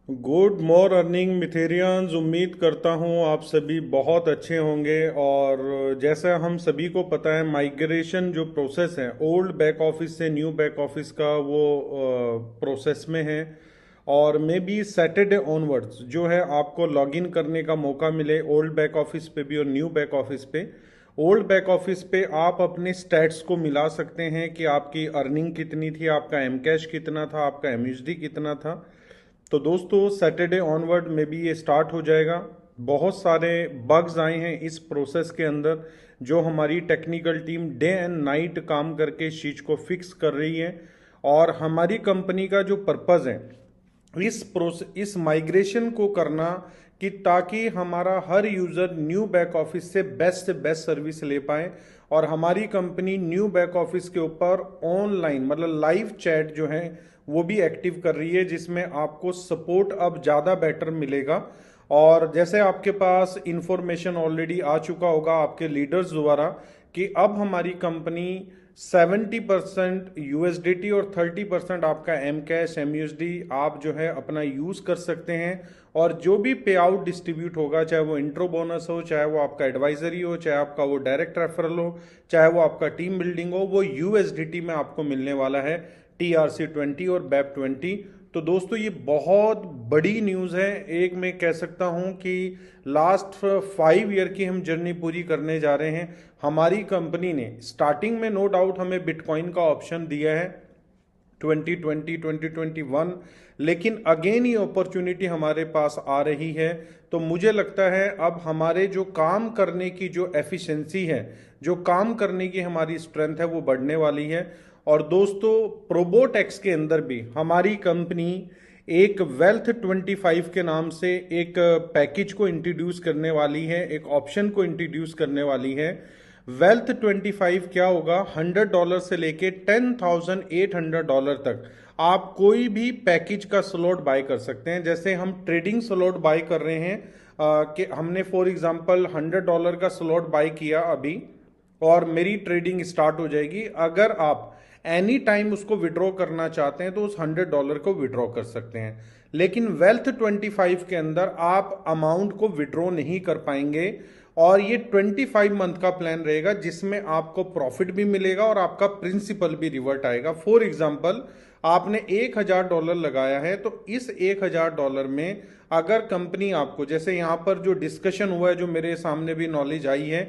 Good more earning मिथेरियंस। उम्मीद करता हूँ आप सभी बहुत अच्छे होंगे। और जैसा हम सभी को पता है, माइग्रेशन जो प्रोसेस है ओल्ड बैक ऑफिस से न्यू बैक ऑफिस का, वो प्रोसेस में है। और मे बी सैटरडे ऑनवर्ड्स जो है आपको लॉगिन करने का मौका मिले ओल्ड बैक ऑफिस पे भी और न्यू बैक ऑफिस पे। ओल्ड बैक ऑफिस पे आप अपने स्टैट्स को मिला सकते हैं कि आपकी अर्निंग कितनी थी, आपका एम कैश कितना था, आपका एम कितना था। तो दोस्तों सैटरडे ऑनवर्ड में भी ये स्टार्ट हो जाएगा। बहुत सारे बग्स आए हैं इस प्रोसेस के अंदर, जो हमारी technical team day and night काम करके इस चीज़ को फिक्स कर रही है। और हमारी कंपनी का जो पर्पज़ है इस माइग्रेशन को करना, कि ताकि हमारा हर यूज़र न्यू बैक ऑफिस से बेस्ट सर्विस ले पाए। और हमारी कंपनी न्यू बैक ऑफिस के ऊपर ऑनलाइन मतलब लाइव चैट जो है वो भी एक्टिव कर रही है, जिसमें आपको सपोर्ट अब ज़्यादा बेटर मिलेगा। और जैसे आपके पास इंफॉर्मेशन ऑलरेडी आ चुका होगा आपके लीडर्स द्वारा, कि अब हमारी कंपनी 70% यूएसडीटी और 30% आपका एम कैश एम आप जो है अपना यूज़ कर सकते हैं। और जो भी पे आउट डिस्ट्रीब्यूट होगा, चाहे वो इंट्रो बोनस हो, चाहे वो आपका एडवाइजरी हो, चाहे आपका वो डायरेक्ट रेफरल हो, चाहे वो आपका टीम बिल्डिंग हो, वो यूएसडीटी में आपको मिलने वाला है, TRC 20 और BEP 20। तो दोस्तों ये बहुत बड़ी न्यूज़ है। एक मैं कह सकता हूं कि लास्ट 5 ईयर की हम जर्नी पूरी करने जा रहे हैं। हमारी कंपनी ने स्टार्टिंग में नो डाउट हमें बिटकॉइन का ऑप्शन दिया है 2020 2021, लेकिन अगेन ये अपॉर्चुनिटी हमारे पास आ रही है। तो मुझे लगता है अब हमारे जो काम करने की जो एफिशिएंसी है, जो काम करने की हमारी स्ट्रेंथ है, वो बढ़ने वाली है। और दोस्तों प्रोबोटेक्स के अंदर भी हमारी कंपनी एक वेल्थ 25 के नाम से एक पैकेज को इंट्रोड्यूस करने वाली है, एक ऑप्शन को इंट्रोड्यूस करने वाली है। वेल्थ 25 क्या होगा, $100 से लेके $10,800 तक आप कोई भी पैकेज का स्लॉट बाय कर सकते हैं। जैसे हम ट्रेडिंग स्लॉट बाय कर रहे हैं, कि हमने फॉर एग्जांपल $100 का स्लॉट बाय किया अभी, और मेरी ट्रेडिंग स्टार्ट हो जाएगी। अगर आप एनी टाइम उसको विड्रॉ करना चाहते हैं तो उस $100 को विड्रॉ कर सकते हैं। लेकिन वेल्थ 25 के अंदर आप अमाउंट को विड्रॉ नहीं कर पाएंगे। और ये 25 मंथ का प्लान रहेगा, जिसमें आपको प्रॉफिट भी मिलेगा और आपका प्रिंसिपल भी रिवर्ट आएगा। फॉर एग्जाम्पल आपने $1,000 लगाया है, तो इस $1,000 में अगर कंपनी आपको, जैसे यहां पर जो डिस्कशन हुआ है, जो मेरे सामने भी नॉलेज आई है,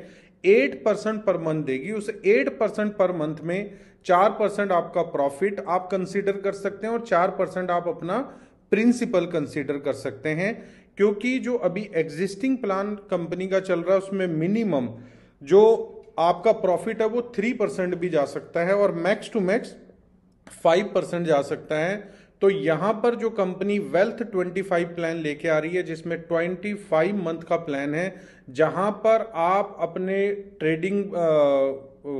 8% पर मंथ देगी। उस 8% पर मंथ में 4% आपका प्रॉफिट आप कंसीडर कर सकते हैं और 4% आप अपना प्रिंसिपल कंसीडर कर सकते हैं। क्योंकि जो अभी एग्जिस्टिंग प्लान कंपनी का चल रहा है उसमें मिनिमम जो आपका प्रॉफिट है वो 3% भी जा सकता है और मैक्स टू मैक्स 5% जा सकता है। तो यहां पर जो कंपनी वेल्थ 25 प्लान लेके आ रही है, जिसमें 25 मंथ का प्लान है, जहां पर आप अपने ट्रेडिंग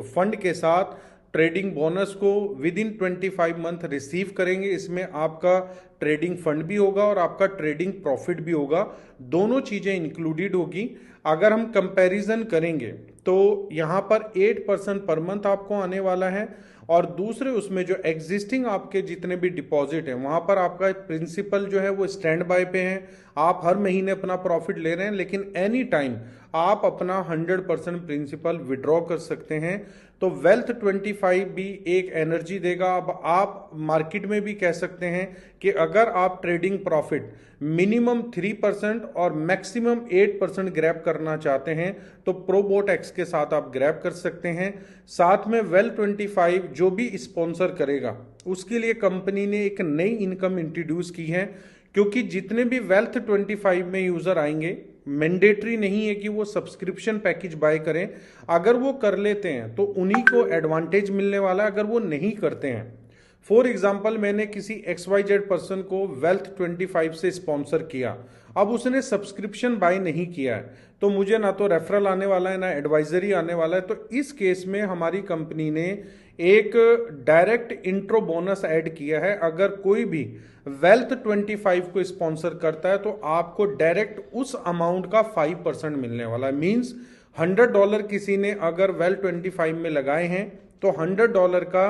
फंड के साथ ट्रेडिंग बोनस को विद इन 25 मंथ रिसीव करेंगे। इसमें आपका ट्रेडिंग फंड भी होगा और आपका ट्रेडिंग प्रॉफिट भी होगा, दोनों चीजें इंक्लूडेड होगी। अगर हम कंपैरिजन करेंगे तो यहां पर 8% पर मंथ आपको आने वाला है। और दूसरे उसमें जो एग्जिस्टिंग आपके जितने भी डिपॉजिट हैं, वहां पर आपका प्रिंसिपल जो है वो स्टैंड बाय पे है। आप हर महीने अपना प्रॉफिट ले रहे हैं, लेकिन एनी टाइम आप अपना 100% प्रिंसिपल विड्रॉ कर सकते हैं। तो वेल्थ 25 भी एक एनर्जी देगा। अब आप मार्केट में भी कह सकते हैं कि अगर आप ट्रेडिंग प्रॉफिट मिनिमम 3% और मैक्सिमम 8% ग्रैब करना चाहते हैं, तो प्रोबोटेक्स के साथ आप ग्रैब कर सकते हैं। साथ में वेल्थ 25 जो भी स्पॉन्सर करेगा उसके लिए कंपनी ने एक नई इनकम इंट्रोड्यूस की है। क्योंकि जितने भी वेल्थ 25 में यूजर आएंगे, मैंडेटरी नहीं है कि वो सब्सक्रिप्शन पैकेज बाय करें। अगर वो कर लेते हैं तो उन्हीं को एडवांटेज मिलने वाला है, अगर वो नहीं करते हैं। फॉर एग्जाम्पल मैंने किसी XYZ पर्सन को वेल्थ 25 से स्पॉन्सर किया, अब उसने सब्सक्रिप्शन बाय नहीं किया है, तो मुझे ना तो रेफरल आने वाला है ना एडवाइजरी आने वाला है। तो इस केस में हमारी कंपनी ने एक डायरेक्ट इंट्रो बोनस ऐड किया है। अगर कोई भी वेल्थ 25 को स्पॉन्सर करता है तो आपको डायरेक्ट उस अमाउंट का 5% मिलने वाला है। मींस $100 किसी ने अगर वेल्थ 25 में लगाए हैं तो $100 का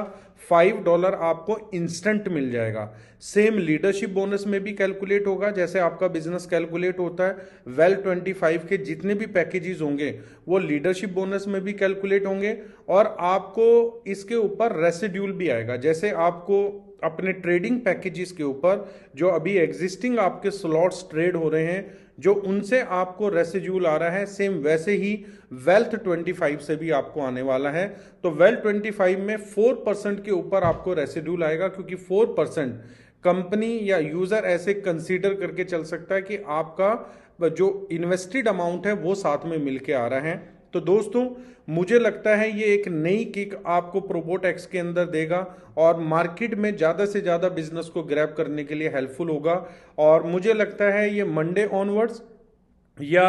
$5 आपको इंस्टेंट मिल जाएगा। सेम लीडरशिप बोनस में भी कैलकुलेट होगा जैसे आपका बिजनेस कैलकुलेट होता है। वेल 25 के जितने भी पैकेजेस होंगे वो लीडरशिप बोनस में भी कैलकुलेट होंगे, और आपको इसके ऊपर रेसिड्यूल भी आएगा। जैसे आपको अपने ट्रेडिंग पैकेजेस के ऊपर जो अभी एग्जिस्टिंग आपके स्लॉट्स ट्रेड हो रहे हैं जो उनसे आपको रेसिड्यूल आ रहा है, सेम वैसे ही वेल्थ 25 से भी आपको आने वाला है। तो वेल्थ 25 में 4% के ऊपर आपको रेसिड्यूल आएगा, क्योंकि 4% कंपनी या यूजर ऐसे कंसीडर करके चल सकता है कि आपका जो इन्वेस्टेड अमाउंट है वो साथ में मिलके आ रहा है। तो दोस्तों मुझे लगता है ये एक नई किक आपको प्रोबोटेक्स के अंदर देगा और मार्केट में ज़्यादा से ज़्यादा बिजनेस को ग्रैब करने के लिए हेल्पफुल होगा। और मुझे लगता है ये मंडे ऑनवर्ड्स या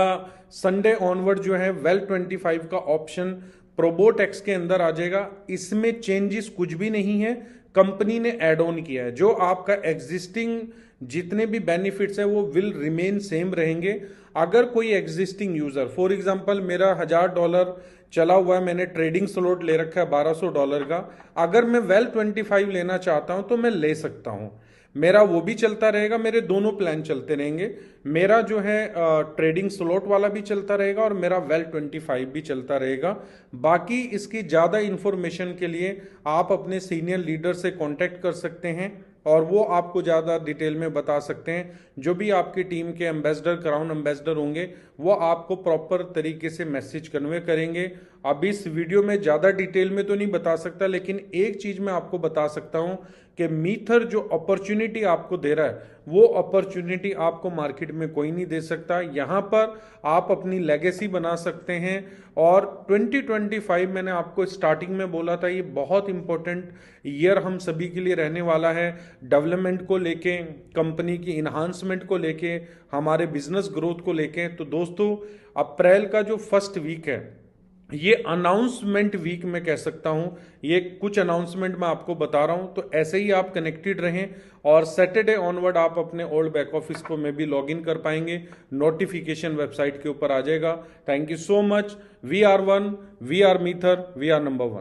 संडे ऑनवर्ड जो है वेल 25 का ऑप्शन प्रोबोटेक्स के अंदर आ जाएगा। इसमें चेंजेस कुछ भी नहीं है, कंपनी ने ऐड ऑन किया है। जो आपका एग्जिस्टिंग जितने भी बेनिफिट्स है वो विल रिमेन सेम रहेंगे। अगर कोई एग्जिस्टिंग यूजर फॉर एग्जांपल मेरा $1000 चला हुआ है, मैंने ट्रेडिंग स्लॉट ले रखा है $1200 का, अगर मैं वेल 25 लेना चाहता हूं तो मैं ले सकता हूं। मेरा वो भी चलता रहेगा, मेरे दोनों प्लान चलते रहेंगे। मेरा जो है ट्रेडिंग स्लॉट वाला भी चलता रहेगा और मेरा वेल 25 भी चलता रहेगा। बाकी इसकी ज़्यादा इंफॉर्मेशन के लिए आप अपने सीनियर लीडर से कांटेक्ट कर सकते हैं और वो आपको ज़्यादा डिटेल में बता सकते हैं। जो भी आपकी टीम के एम्बेसडर, क्राउन एम्बेसडर होंगे वो आपको प्रॉपर तरीके से मैसेज कन्वे करेंगे। अब इस वीडियो में ज़्यादा डिटेल में तो नहीं बता सकता, लेकिन एक चीज़ मैं आपको बता सकता हूं कि मीथर जो अपॉर्चुनिटी आपको दे रहा है वो अपॉर्चुनिटी आपको मार्केट में कोई नहीं दे सकता। यहां पर आप अपनी लेगेसी बना सकते हैं। और 2025 मैंने आपको स्टार्टिंग में बोला था ये बहुत इंपॉर्टेंट ईयर हम सभी के लिए रहने वाला है, डेवलपमेंट को लेके, कंपनी की इन्हांसमेंट को लेके, हमारे बिजनेस ग्रोथ को लेके। तो दोस्तों अप्रैल का जो फर्स्ट वीक है ये अनाउंसमेंट वीक में कह सकता हूं, ये कुछ अनाउंसमेंट मैं आपको बता रहा हूं। तो ऐसे ही आप कनेक्टेड रहें और सैटरडे ऑनवर्ड आप अपने ओल्ड बैक ऑफिस को में भी लॉग इन कर पाएंगे, नोटिफिकेशन वेबसाइट के ऊपर आ जाएगा। Thank you so much. We are one, we are मीथर, वी आर नंबर 1।